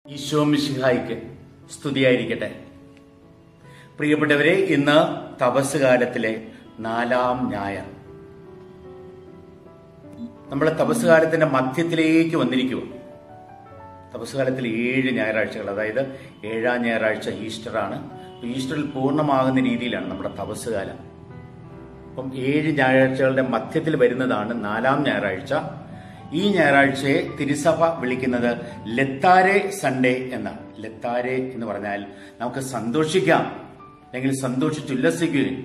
ഈശോ മിശിഹായിക്ക് സ്തുതിയായിരിക്കട്ടെ. പ്രിയപ്പെട്ടവരെ, ഇന്ന് തപസ് കാലത്തിലെ 4-ാം ഞായർ. നമ്മൾ തപസ് കാലത്തിന്റെ മധ്യത്തിലേക്ക് വന്നിരിക്കുക. തപസ് കാലത്തിൽ 7 ഞായറാഴ്ചകൾ, അതായത് 7-ാം ഞായറാഴ്ച ഈസ്റ്ററാണ്. ഈസ്റ്ററിൽ പൂർണ്ണമാകുന്ന രീതിയിലാണ് നമ്മുടെ തപസ് കാലം. അപ്പം 7 ഞായറാഴ്ചകളുടെ മധ്യത്തിൽ വരുന്നതാണ് 4-ാം ഞായറാഴ്ച. ഈ ഞായറാഴ്ചയെ തിരുസഭ വിളിക്കുന്നത് ലെത്താരെ സൺഡേ എന്നാണ്. ലെത്താരെ എന്ന് പറഞ്ഞാൽ നമുക്ക് സന്തോഷിക്കാം, അല്ലെങ്കിൽ സന്തോഷിച്ചുല്ലസിക്കുകയും.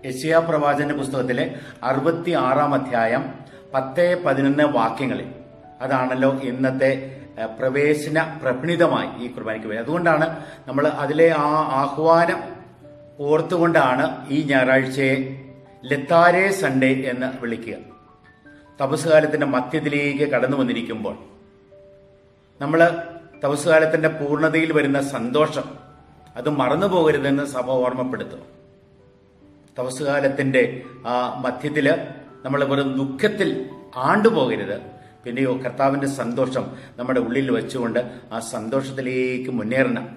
യെശയ്യാ പ്രവാചകന്റെ പുസ്തകത്തിലെ 66-ാം അധ്യായം 10-11 വാക്യങ്ങളിൽ അതാണല്ലോ ഇന്നത്തെ പ്രവേശന പ്രഭിണിതമായി ഈ കുർബാനയ്ക്ക് വരുന്നത്. അതുകൊണ്ടാണ് നമ്മൾ അതിലെ ആ ആഹ്വാനം ഓർത്തുകൊണ്ടാണ് ഈ ഞായറാഴ്ചയെ ലെത്താരെ സൺഡേ എന്ന് വിളിക്കുക. തപസ് കാലത്തിന്റെ മധ്യത്തിലേക്ക് കടന്നു വന്നിരിക്കുമ്പോൾ നമ്മൾ തപസ് കാലത്തിന്റെ പൂർണ്ണതയിൽ വരുന്ന സന്തോഷം അത് മറന്നു പോകരുതെന്ന് സഭ ഓർമ്മപ്പെടുത്തുന്നു. തപസ് കാലത്തിന്റെ ആ മധ്യത്തില് നമ്മൾ വെറും ദുഃഖത്തിൽ ആണ്ടുപോകരുത്. പിന്നെയോ കർത്താവിന്റെ സന്തോഷം നമ്മുടെ ഉള്ളിൽ വെച്ചുകൊണ്ട് ആ സന്തോഷത്തിലേക്ക് മുന്നേറണം.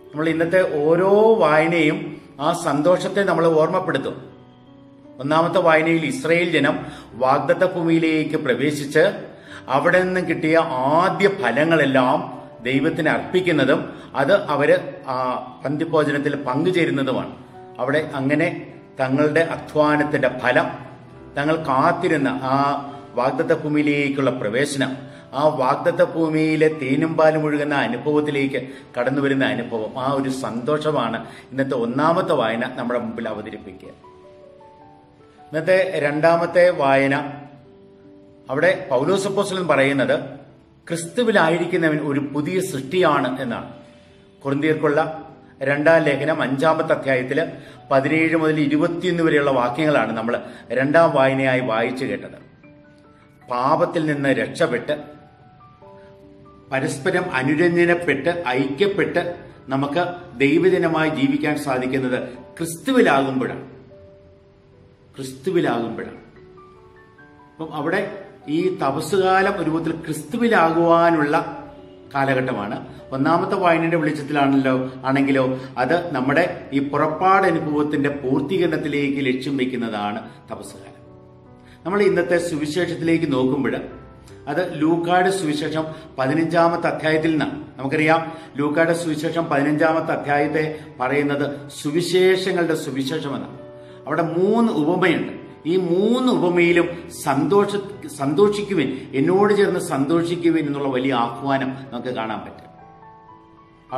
നമ്മൾ ഇന്നത്തെ ഓരോ വായനയും ആ സന്തോഷത്തെ നമ്മൾ ഓർമ്മപ്പെടുത്തും. ഒന്നാമത്തെ വായനയിൽ ഇസ്രായേൽ ജനം വാഗ്ദത്ത ഭൂമിയിലേക്ക് പ്രവേശിച്ച് അവിടെ നിന്ന് കിട്ടിയ ആദ്യ ഫലങ്ങളെല്ലാം ദൈവത്തിന് അർപ്പിക്കുന്നതും അത് അവര് പന്തിഭോജനത്തിൽ പങ്കുചേരുന്നതുമാണ്. അവിടെ അങ്ങനെ തങ്ങളുടെ അധ്വാനത്തിന്റെ ഫലം, തങ്ങൾ കാത്തിരുന്ന ആ വാഗ്ദത്ത ഭൂമിയിലേക്കുള്ള പ്രവേശനം, ആ വാഗ്ദത്ത ഭൂമിയിലെ തേനും പാലും ഒഴുകുന്ന അനുഭവത്തിലേക്ക് കടന്നു വരുന്ന അനുഭവം, ആ ഒരു സന്തോഷമാണ് ഇന്നത്തെ ഒന്നാമത്തെ വായന നമ്മുടെ മുമ്പിൽ അവതരിപ്പിക്കുക. ഇന്നത്തെ രണ്ടാമത്തെ വായന, അവിടെ പൗലോസ് അപ്പോസ്തലൻ പറയുന്നത് ക്രിസ്തുവിലായിരിക്കുന്നവൻ ഒരു പുതിയ സൃഷ്ടിയാണ് എന്നാണ്. കൊരിന്ത്യർക്കുള്ള 2-ാം ലേഖനം 5-ാമത്തെ അധ്യായത്തില് 17 മുതൽ 21 വരെയുള്ള വാക്യങ്ങളാണ് നമ്മൾ 2-ാം വായനയായി വായിച്ചു കേട്ടത്. പാപത്തിൽ നിന്ന് രക്ഷപ്പെട്ട് പരസ്പരം അനുരഞ്ജനപ്പെട്ട് ഐക്യപ്പെട്ട് നമുക്ക് ദൈവജനമായി ജീവിക്കാൻ സാധിക്കുന്നത് ക്രിസ്തുവിലാകുമ്പോഴാണ്. അപ്പം അവിടെ ഈ തപസ്സുകാലം ഒരു വിധത്തിൽ ക്രിസ്തുവിലാകുവാനുള്ള കാലഘട്ടമാണ്. ഒന്നാമത്തെ വായനയുടെ ആണെങ്കിലോ അത് നമ്മുടെ ഈ പുറപ്പാട് അനുഭവത്തിന്റെ പൂർത്തീകരണത്തിലേക്ക് ലക്ഷ്യം വയ്ക്കുന്നതാണ് തപസ്സുകാലം. നമ്മൾ ഇന്നത്തെ സുവിശേഷത്തിലേക്ക് നോക്കുമ്പോൾ അത് ലൂക്കായുടെ സുവിശേഷം 15-ാമത്തെ അധ്യായത്തിൽ നിന്നാണ്. നമുക്കറിയാം, ലൂക്കായുടെ സുവിശേഷം 15-ാമത്തെ അധ്യായത്തെ പറയുന്നത് സുവിശേഷങ്ങളുടെ സുവിശേഷമെന്നാണ്. അവിടെ 3 ഉപമയുണ്ട്. ഈ 3 ഉപമയിലും സന്തോഷിക്കുവിൻ, എന്നോട് ചേർന്ന് സന്തോഷിക്കുവിൻ എന്നുള്ള വലിയ ആഹ്വാനം നമുക്ക് കാണാൻ പറ്റും.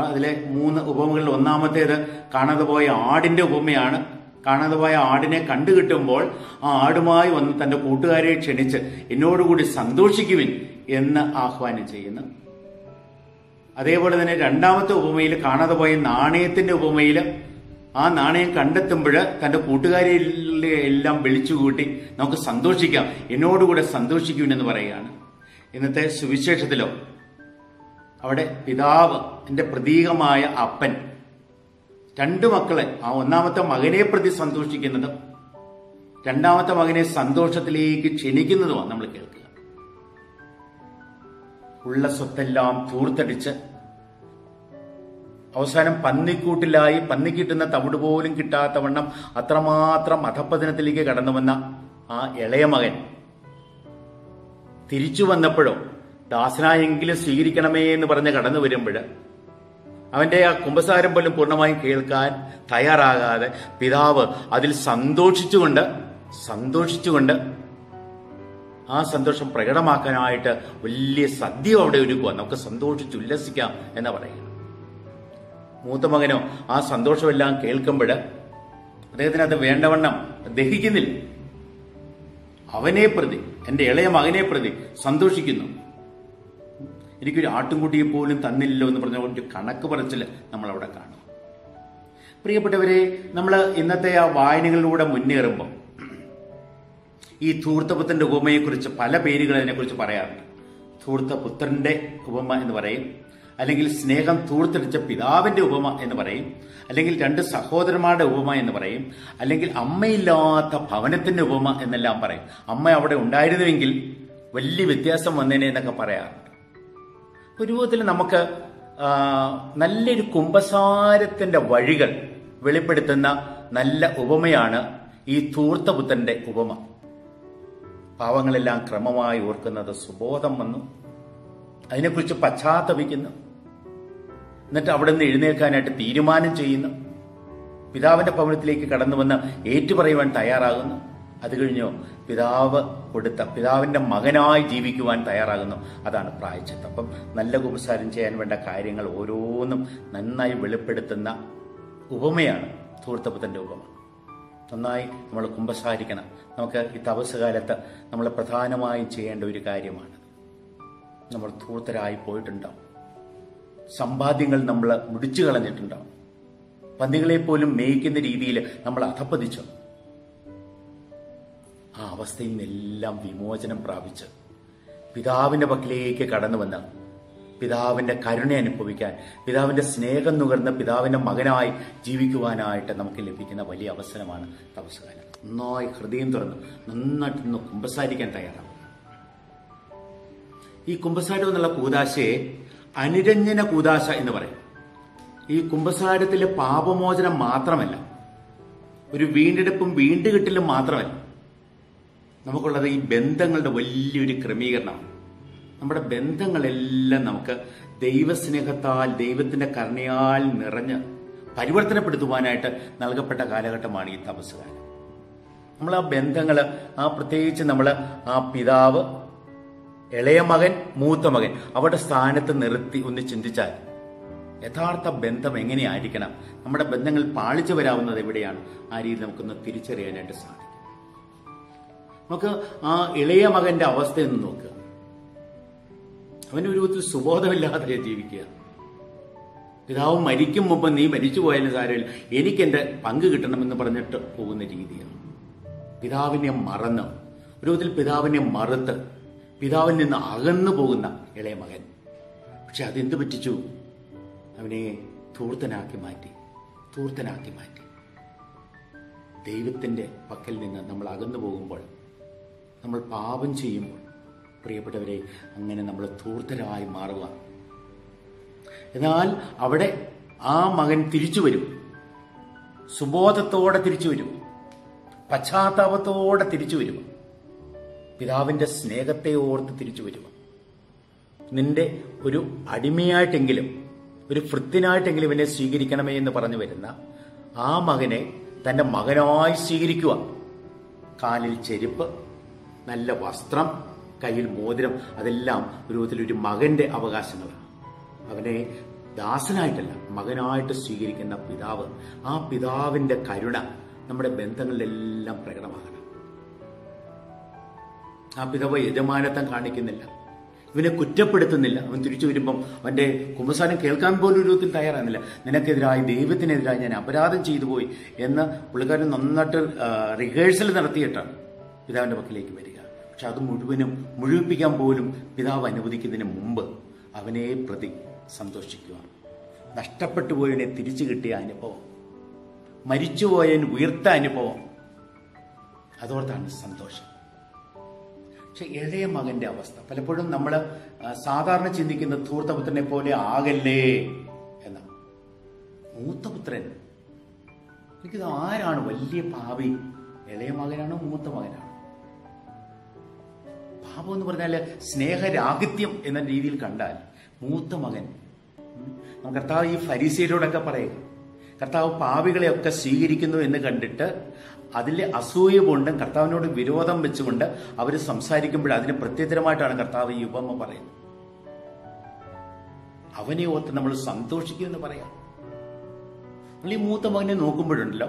അതിലെ 3 ഉപമകളിൽ ഒന്നാമത്തേത് കാണാതെ പോയ ആടിന്റെ ഉപമയാണ്. കാണാതെ പോയ ആടിനെ കണ്ടുകിട്ടുമ്പോൾ ആ ആടുമായി വന്ന് തന്റെ കൂട്ടുകാരെ ക്ഷണിച്ച് എന്നോടുകൂടി സന്തോഷിക്കുവിൻ എന്ന് ആഹ്വാനം ചെയ്യുന്നു. അതേപോലെ തന്നെ രണ്ടാമത്തെ ഉപമയിൽ കാണാതെ പോയ നാണയത്തിന്റെ ഉപമയിൽ ആ നാണയം കണ്ടെത്തുമ്പോൾ തന്റെ കൂട്ടുകാരെ എല്ലാം വിളിച്ചുകൂട്ടി നമുക്ക് സന്തോഷിക്കാം, എന്നോടുകൂടെ സന്തോഷിക്കുമെന്ന് പറയുകയാണ്. ഇന്നത്തെ സുവിശേഷത്തിലോ അവിടെ പിതാവ് എന്റെ പ്രതീകമായ അപ്പൻ 2 മക്കളെ, ആ ഒന്നാമത്തെ മകനെ പ്രതി സന്തോഷിക്കുന്നതും 2ാമത്തെ മകനെ സന്തോഷത്തിലേക്ക് ക്ഷണിക്കുന്നതുമാണ് നമ്മൾ കേൾക്കുക. ഉള്ള സ്വത്തെല്ലാം തൂർത്തടിച്ച് അവസാനം പന്നിക്കൂട്ടിലായി, പന്നി കിട്ടുന്ന തവിട് പോലും കിട്ടാത്തവണ്ണം അത്രമാത്രം അധപ്പതനത്തിലേക്ക് കടന്നു വന്ന ആ ഇളയ മകൻ തിരിച്ചു വന്നപ്പോഴോ ദാസനായെങ്കിലും സ്വീകരിക്കണമേ എന്ന് പറഞ്ഞ് കടന്നു വരുമ്പോൾ അവന്റെ ആ കുമ്പസാരം പോലും പൂർണ്ണമായും കേൾക്കാൻ തയ്യാറാകാതെ പിതാവ് അതിൽ സന്തോഷിച്ചുകൊണ്ട് ആ സന്തോഷം പ്രകടമാക്കാനായിട്ട് വലിയ സദ്യ അവിടെ ഒരുക്കുക. നമുക്ക് സന്തോഷിച്ചുല്ലസിക്കാം എന്ന് പറയുന്നു. മൂത്ത മകനോ ആ സന്തോഷമെല്ലാം കേൾക്കുമ്പോൾ അദ്ദേഹത്തിന് അത് വേണ്ടവണ്ണം ദഹിക്കുന്നില്ല. അവനെ പ്രതി, എന്റെ ഇളയ മകനെ പ്രതി സന്തോഷിക്കുന്നു. എനിക്കൊരു ആട്ടുംകുട്ടിയെ പോലും തന്നില്ലല്ലോ എന്ന് പറഞ്ഞ ഒരു കണക്ക് പറച്ചിൽ നമ്മൾ അവിടെ കാണും. പ്രിയപ്പെട്ടവരെ, നമ്മൾ ഇന്നത്തെ ആ വായനകളിലൂടെ മുന്നേറുമ്പോൾ ഈ ധൂർത്തപുത്രന്റെ ഉപമയെക്കുറിച്ച് പല പേരുകൾ അതിനെക്കുറിച്ച് പറയാറുണ്ട്. ധൂർത്തപുത്രന്റെ ഉപമ എന്ന് പറയും, അല്ലെങ്കിൽ സ്നേഹം തൂർത്തടിച്ച പിതാവിന്റെ ഉപമ എന്ന് പറയും, അല്ലെങ്കിൽ 2 സഹോദരന്മാരുടെ ഉപമ എന്ന് പറയും, അല്ലെങ്കിൽ അമ്മയില്ലാത്ത ഭവനത്തിന്റെ ഉപമ എന്നെല്ലാം പറയും. അമ്മ അവിടെ ഉണ്ടായിരുന്നുവെങ്കിൽ വലിയ വ്യത്യാസം വന്നേനെ എന്നൊക്കെ പറയാറുണ്ട്. ഒരു രൂപത്തിൽ നമുക്ക് നല്ലൊരു കുമ്പസാരത്തിന്റെ വഴികൾ വെളിപ്പെടുത്തുന്ന നല്ല ഉപമയാണ് ഈ ധൂർത്തപുത്രന്റെ ഉപമ. പാവങ്ങളെല്ലാം ക്രമമായി ഓർക്കുന്നത് സുബോധം വന്നു, അതിനെക്കുറിച്ച് പശ്ചാത്തപിക്കുന്നു, എന്നിട്ട് അവിടെ നിന്ന് എഴുന്നേൽക്കാനായിട്ട് തീരുമാനം ചെയ്യുന്നു, പിതാവിന്റെ ഭവനത്തിലേക്ക് കടന്നു വന്ന് ഏറ്റുപറയുവാൻ തയ്യാറാകുന്നു. അത് കഴിഞ്ഞു പിതാവിന്റെ മകനായി ജീവിക്കുവാൻ തയ്യാറാകുന്നു. അതാണ് പ്രായശ്ചിത്തം. അപ്പം നല്ല കുമ്പസാരം ചെയ്യാൻ വേണ്ട കാര്യങ്ങൾ ഓരോന്നും നന്നായി വെളിപ്പെടുത്തുന്ന ഉപമയാണ് ധൂർത്തപുത്രന്റെ ഉപമ. നന്നായി നമ്മൾ കുമ്പസാരിക്കണം. നമുക്ക് ഈ തപസ് കാലത്ത് നമ്മൾ പ്രധാനമായും ചെയ്യേണ്ട ഒരു കാര്യമാണ്. നമ്മൾ ധൂർത്തരായി പോയിട്ടുണ്ടാവും, സമ്പാദ്യങ്ങൾ നമ്മൾ മുടിച്ചു കളഞ്ഞിട്ടുണ്ടാവും, പന്നികളെ പോലും മേയ്ക്കുന്ന രീതിയിൽ നമ്മൾ അധപ്പതിച്ചു. ആ അവസ്ഥയിൽ നിന്നെല്ലാം വിമോചനം പ്രാപിച്ച് പിതാവിന്റെ പക്കലേക്ക് കടന്നു വന്ന് പിതാവിന്റെ കരുണ അനുഭവിക്കാൻ, പിതാവിന്റെ സ്നേഹം നുകർന്ന് പിതാവിന്റെ മകനായി ജീവിക്കുവാനായിട്ട് നമുക്ക് ലഭിക്കുന്ന വലിയ അവസരമാണ് തപസ്സുകാലം. നന്നായി ഹൃദയം തുറന്ന് നന്നായിട്ടൊന്ന് കുമ്പസാരിക്കാൻ തയ്യാറാവും. ഈ കുമ്പസാരം എന്നുള്ള കൂദാശയെ അനുരഞ്ജന കൂദാശ എന്ന് പറയും. ഈ കുമ്പസാരത്തിലെ പാപമോചനം മാത്രമല്ല, ഒരു വീണ്ടെടുപ്പും വീണ്ടുകെട്ടലും മാത്രമല്ല, നമുക്കുള്ളത് ഈ ബന്ധങ്ങളുടെ വലിയൊരു ക്രമീകരണമാണ്. നമ്മുടെ ബന്ധങ്ങളെല്ലാം നമുക്ക് ദൈവസ്നേഹത്താൽ, ദൈവത്തിന്റെ കരുണയാൽ നിറഞ്ഞ് പരിവർത്തനപ്പെടുത്തുവാനായിട്ട് നൽകപ്പെട്ട കാലഘട്ടമാണ് ഈ തപസ്സുകാലം. നമ്മൾ ആ ബന്ധങ്ങൾ, പ്രത്യേകിച്ച് നമ്മൾ ആ പിതാവ്, ഇളയ മകൻ, മൂത്ത മകൻ അവരുടെ സ്ഥാനത്ത് നിർത്തി ഒന്ന് ചിന്തിച്ചാൽ യഥാർത്ഥ ബന്ധം എങ്ങനെയായിരിക്കണം, നമ്മുടെ ബന്ധങ്ങൾ പാളിച്ചു വരാവുന്നത് എവിടെയാണ്, ആ രീതിയിൽ നമുക്കൊന്ന് തിരിച്ചറിയാനായിട്ട് സാധിക്കും. നമുക്ക് ആ ഇളയ മകന്റെ അവസ്ഥയൊന്ന് നോക്കുക. അവന്റെ ഒരു വിധത്തിൽ സുബോധമില്ലാതെ ജീവിക്കുക. പിതാവ് മരിക്കും മുമ്പ് നീ മരിച്ചു പോയാലും സാരമില്ല, എനിക്കെന്റെ പങ്ക് കിട്ടണമെന്ന് പറഞ്ഞിട്ട് പോകുന്ന രീതിയാണ്. പിതാവിനെ മറന്ന്, ഒരു വിധത്തിൽ പിതാവിനെ മറുത്ത് പിതാവിൽ നിന്ന് അകന്നു പോകുന്ന ഇളയ മകൻ. പക്ഷെ അതെന്ത് പറ്റിച്ചു? അവനെ ധൂർത്തനാക്കി മാറ്റി. ദൈവത്തിന്റെ പക്കൽ നിന്ന് നമ്മൾ അകന്നു പോകുമ്പോൾ, നമ്മൾ പാപം ചെയ്യുമ്പോൾ, പ്രിയപ്പെട്ടവരെ, അങ്ങനെ നമ്മൾ ധൂർത്തരായി മാറുക. എന്നാൽ അവിടെ ആ മകൻ തിരിച്ചു വരും, സുബോധത്തോടെ തിരിച്ചു വരും, പശ്ചാത്താപത്തോടെ തിരിച്ചു വരും, പിതാവിന്റെ സ്നേഹത്തെ ഓർത്ത് തിരിച്ചു വരും. നിന്റെ ഒരു അടിമയായിട്ടെങ്കിലും, ഒരു ഭൃത്യനായിട്ടെങ്കിലും എന്നെ സ്വീകരിക്കണമേ എന്ന് പറഞ്ഞു വരുന്ന ആ മകനെ തന്റെ മകനായി സ്വീകരിക്കുക. കാലിൽ ചെരുപ്പ്, നല്ല വസ്ത്രം, കയ്യിൽ മോതിരം, അതെല്ലാം ഒരു വിധത്തിലൊരു മകന്റെ അവകാശങ്ങളാണ്. അവനെ ദാസനായിട്ടല്ല, മകനായിട്ട് സ്വീകരിക്കുന്ന പിതാവ്, ആ പിതാവിന്റെ കരുണ നമ്മുടെ ബന്ധങ്ങളിലെല്ലാം പ്രകടമാകണം. ആ പിതാവ് യജമാനത്വം കാണിക്കുന്നില്ല, ഇവനെ കുറ്റപ്പെടുത്തുന്നില്ല. അവൻ തിരിച്ചു വരുമ്പം അവന്റെ കുമ്പസാരം കേൾക്കാൻ പോലും ഒരു വിധത്തിൽ തയ്യാറാകുന്നില്ല. നിനക്കെതിരായി, ദൈവത്തിനെതിരായി ഞാൻ അപരാധം ചെയ്തു പോയി എന്ന് പുള്ളിക്കാരൻ നന്നായിട്ട് റിഹേഴ്സൽ നടത്തിയിട്ടാണ് പിതാവിന്റെ പക്കലേക്ക് വരിക. പക്ഷെ അത് മുഴുവിപ്പിക്കാൻ പോലും പിതാവ് അനുവദിക്കുന്നതിന് മുമ്പ് അവനെ പ്രതി സന്തോഷിക്കുക. നഷ്ടപ്പെട്ടു പോയവനെ തിരിച്ചു കിട്ടിയ അനുഭവം, മരിച്ചുപോയവൻ ഉയർത്ത അനുഭവം, അതോർത്താണ് സന്തോഷം. പക്ഷെ ഇളയ മകന്റെ അവസ്ഥ പലപ്പോഴും നമ്മൾ സാധാരണ ചിന്തിക്കുന്ന ധൂർത്തപുത്രനെ പോലെ ആകല്ലേ എന്ന. മൂത്തപുത്രൻ, എനിക്കിത് ആരാണ് വലിയ പാപി? ഇളയ മകനാണോ മൂത്ത മകനാണോ? പാപം എന്ന് പറഞ്ഞാൽ സ്നേഹരാഹിത്യം എന്ന രീതിയിൽ കണ്ടാൽ മൂത്ത മകൻ. കർത്താവ് ഈ ഫരീസിയരോടൊക്കെ പറയുക, കർത്താവ് പാപികളെയൊക്കെ സ്വീകരിക്കുന്നു എന്ന് കണ്ടിട്ട് അതിലെ അസൂയ കൊണ്ടും കർത്താവിനോട് വിരോധം വെച്ചുകൊണ്ട് അവർ സംസാരിക്കുമ്പോൾ അതിന് പ്രത്യുത്തരമായിട്ടാണ് കർത്താവ് ഈ ഉപമ പറയുന്നത്. അവനെ ഓർത്ത് നമ്മൾ സന്തോഷിക്കുമെന്ന് പറയാം. നമ്മൾ ഈ മൂത്ത മകനെ നോക്കുമ്പോഴുണ്ടല്ലോ,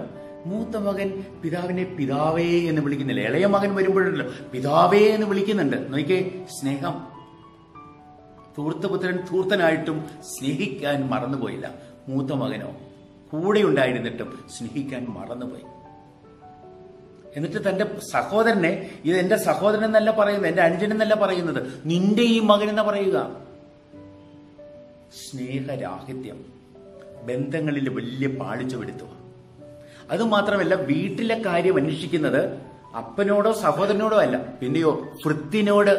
മൂത്ത മകൻ പിതാവിനെ പിതാവേ എന്ന് വിളിക്കുന്നില്ല. ഇളയ മകൻ വരുമ്പോഴുണ്ടല്ലോ പിതാവേ എന്ന് വിളിക്കുന്നുണ്ട്. നോക്കിയേ, സ്നേഹം. ധൂർത്തപുത്രൻ ധൂർത്തനായിട്ടും സ്നേഹിക്കാൻ മറന്നുപോയില്ല. മൂത്ത മകനോ കൂടെ ഉണ്ടായിരുന്നിട്ടും സ്നേഹിക്കാൻ മറന്നുപോയി. എന്നിട്ട് തന്റെ സഹോദരനെ, ഇത് എന്റെ സഹോദരൻ എന്നല്ല പറയുന്നത്, എന്റെ അനുജൻ എന്നല്ല പറയുന്നത്, നിന്റെ ഈ മകൻ എന്നാ പറയുക. സ്നേഹരാഹിത്യം, ബന്ധങ്ങളിൽ വലിയ പാളിച്ച വരുത്തുക. അതുമാത്രമല്ല, വീട്ടിലെ കാര്യം അന്വേഷിക്കുന്നത് അപ്പനോടോ സഹോദരനോടോ അല്ല, പിന്നെയോ ഭൃത്യനോട്.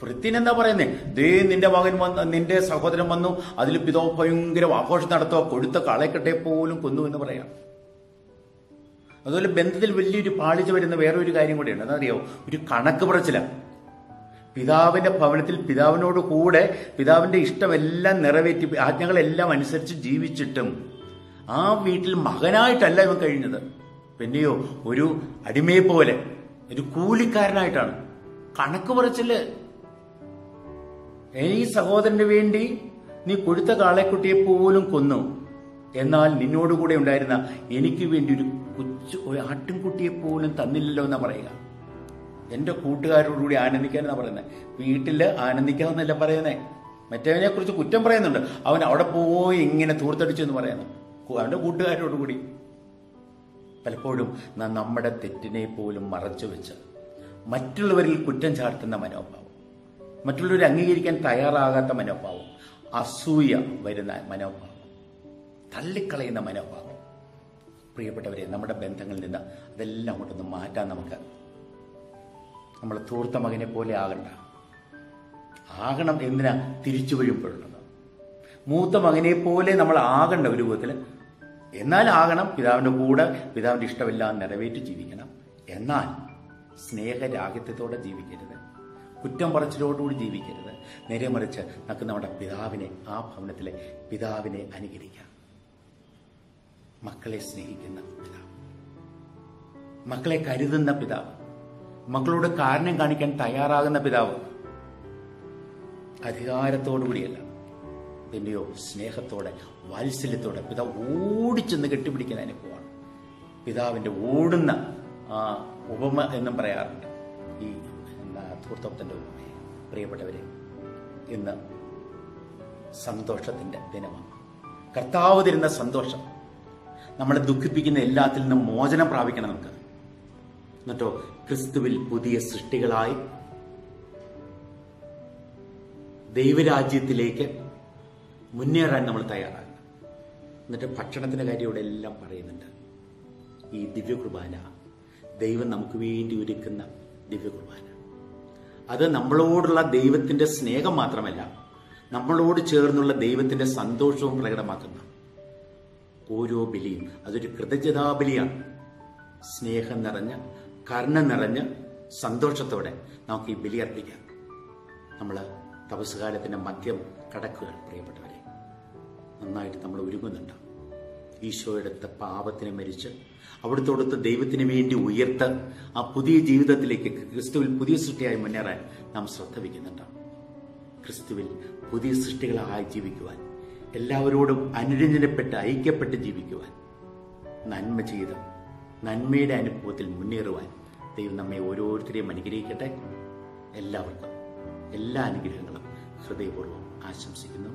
വൃത്തിന് എന്താ പറയുന്നേ? ദേ നിന്റെ മകൻ വന്ന്, നിന്റെ സഹോദരൻ വന്നു, അതിൽ പിതാവ് ഭയങ്കര ആഘോഷം നടത്തുക, കൊഴുത്ത കാളയെക്കട്ടെ പോലും കൊന്നു എന്ന് പറയാം. അതുപോലെ ബന്ധത്തിൽ വലിയൊരു പാളിച്ച വരുന്ന വേറൊരു കാര്യം കൂടിയുണ്ട്. അതറിയോ? ഒരു കണക്ക് പറച്ചില. പിതാവിന്റെ ഭവനത്തിൽ പിതാവിനോട് കൂടെ പിതാവിന്റെ ഇഷ്ടമെല്ലാം നിറവേറ്റി ആജ്ഞകളെല്ലാം അനുസരിച്ച് ജീവിച്ചിട്ടും ആ വീട്ടിൽ മകനായിട്ടല്ല ഇവൻ കഴിഞ്ഞത്. പിന്നെയോ ഒരു അടിമയെ പോലെ, ഒരു കൂലിക്കാരനായിട്ടാണ്. കണക്ക് പറച്ചില്. ഈ സഹോദരന് വേണ്ടി നീ കൊഴുത്ത കാളക്കുട്ടിയെ പോലും കൊന്നു, എന്നാൽ നിന്നോടുകൂടെ ഉണ്ടായിരുന്ന എനിക്ക് വേണ്ടി ഒരു ആട്ടിൻകുട്ടിയെ പോലും തന്നില്ലല്ലോ എന്നാ പറയുക. എന്റെ കൂട്ടുകാരോടുകൂടി ആനന്ദിക്കാനെന്നാ പറയുന്നത്. വീട്ടില് ആനന്ദിക്കാമെന്നല്ല പറയുന്നേ. മറ്റവനെ കുറിച്ച് കുറ്റം പറയുന്നുണ്ട്. അവൻ അവിടെ പോയി ഇങ്ങനെ തൂർത്തടിച്ചു എന്ന് പറയുന്നു, അവന്റെ കൂട്ടുകാരോടുകൂടി. പലപ്പോഴും നമ്മുടെ തെറ്റിനെ പോലും മറച്ചു വെച്ച് മറ്റുള്ളവരിൽ കുറ്റം ചാർത്തുന്ന മനോഭാവം, മറ്റുള്ളവരെ അംഗീകരിക്കാൻ തയ്യാറാകാത്ത മനോഭാവം, അസൂയ വരുന്ന മനോഭാവം, തള്ളിക്കളയുന്ന മനോഭാവം. പ്രിയപ്പെട്ടവരെ, നമ്മുടെ ബന്ധങ്ങളിൽ നിന്ന് അതെല്ലാം അങ്ങോട്ടൊന്ന് മാറ്റാൻ നമുക്ക്. നമ്മൾ തൂർത്ത മകനെ പോലെ ആകണം. എന്തിനാ? തിരിച്ചു വീഴുമ്പോഴുള്ളത്. മൂത്ത മകനെ പോലെ നമ്മൾ ആകണ്ട ഒരു വിധത്തിൽ. എന്നാൽ ആകണം, പിതാവിന്റെ കൂടെ പിതാവിന്റെ ഇഷ്ടമെല്ലാം നിറവേറ്റി ജീവിക്കണം. എന്നാൽ സ്നേഹരാഹിത്യത്തോടെ ജീവിക്കരുത്, കുറ്റം പറച്ചിലോടുകൂടി ജീവിക്കരുത്. നേരെ മറിച്ച് നമുക്ക് നമ്മുടെ പിതാവിനെ, ആ ഭവനത്തിലെ പിതാവിനെ അനുകരിക്കാം. മക്കളെ സ്നേഹിക്കുന്ന പിതാവ്, മക്കളെ കരുതുന്ന പിതാവ്, മക്കളോട് കാരണം കാണിക്കാൻ തയ്യാറാകുന്ന പിതാവ്. അധികാരത്തോടുകൂടിയല്ല, പിന്നെയോ സ്നേഹത്തോടെ, വാത്സല്യത്തോടെ പിതാവ് ഓടിച്ചെന്ന് കെട്ടിപ്പിടിക്കുന്ന അനുഭവമാണ്. പിതാവിന്റെ ഓടുന്ന ഉപമ എന്നും പറയാറുണ്ട് ഈ ധൂർത്തത്തിന്റെ ഉപമയെ. പ്രിയപ്പെട്ടവരെ, ഇന്ന് സന്തോഷത്തിന്റെ ദിനമാണ്. കർത്താവ് തരുന്ന സന്തോഷം, നമ്മളെ ദുഃഖിപ്പിക്കുന്ന എല്ലാത്തിൽ നിന്നും മോചനം പ്രാപിക്കണം നമുക്ക്. എന്നിട്ടോ ക്രിസ്തുവിൽ പുതിയ സൃഷ്ടികളായി ദൈവരാജ്യത്തിലേക്ക് മുന്നേറാൻ നമ്മൾ തയ്യാറാകണം. എന്നിട്ട് ഭക്ഷണത്തിന്റെ കാര്യം ഇവിടെ എല്ലാം പറയുന്നുണ്ട്. ഈ ദിവ്യകുർബാന ദൈവം നമുക്ക് വേണ്ടി ഒരുക്കുന്ന ദിവ്യകുർബാന, അത് നമ്മളോടുള്ള ദൈവത്തിന്റെ സ്നേഹം മാത്രമല്ല, നമ്മളോട് ചേർന്നുള്ള ദൈവത്തിന്റെ സന്തോഷവും പ്രകടമാക്കുന്ന ഓരോ ബലിയും അതൊരു കൃതജ്ഞതാബലിയാണ്. സ്നേഹം നിറഞ്ഞ, കരുണ നിറഞ്ഞ സന്തോഷത്തോടെ നമുക്ക് ഈ ബലി അർപ്പിക്കാം. നമ്മൾ തപസ്സുകാലത്തിന്റെ മധ്യം കടക്കുകയാണ്. പ്രിയപ്പെട്ടവരെ, നന്നായിട്ട് നമ്മൾ ഒരുങ്ങുന്നുണ്ട്. ഈശോയെടുത്ത പാപത്തിന് മരിച്ച് അവിടുത്തോടൊത്ത് ദൈവത്തിന് വേണ്ടി ഉയർത്ത് ആ പുതിയ ജീവിതത്തിലേക്ക്, ക്രിസ്തുവിൽ പുതിയ സൃഷ്ടിയായി മുന്നേറാൻ നാം ശ്രദ്ധ വയ്ക്കുന്നുണ്ട്. ക്രിസ്തുവിൽ പുതിയ സൃഷ്ടികളായി ജീവിക്കുവാൻ, എല്ലാവരോടും അനുരഞ്ജനപ്പെട്ട് ഐക്യപ്പെട്ട് ജീവിക്കുവാൻ, നന്മ ചെയ്ത് നന്മയുടെ അനുഭവത്തിൽ മുന്നേറുവാൻ ദൈവം നമ്മെ ഓരോരുത്തരെയും അനുഗ്രഹിക്കട്ടെ. എല്ലാവർക്കും എല്ലാ അനുഗ്രഹങ്ങളും ഹൃദയപൂർവ്വം ആശംസിക്കുന്നു.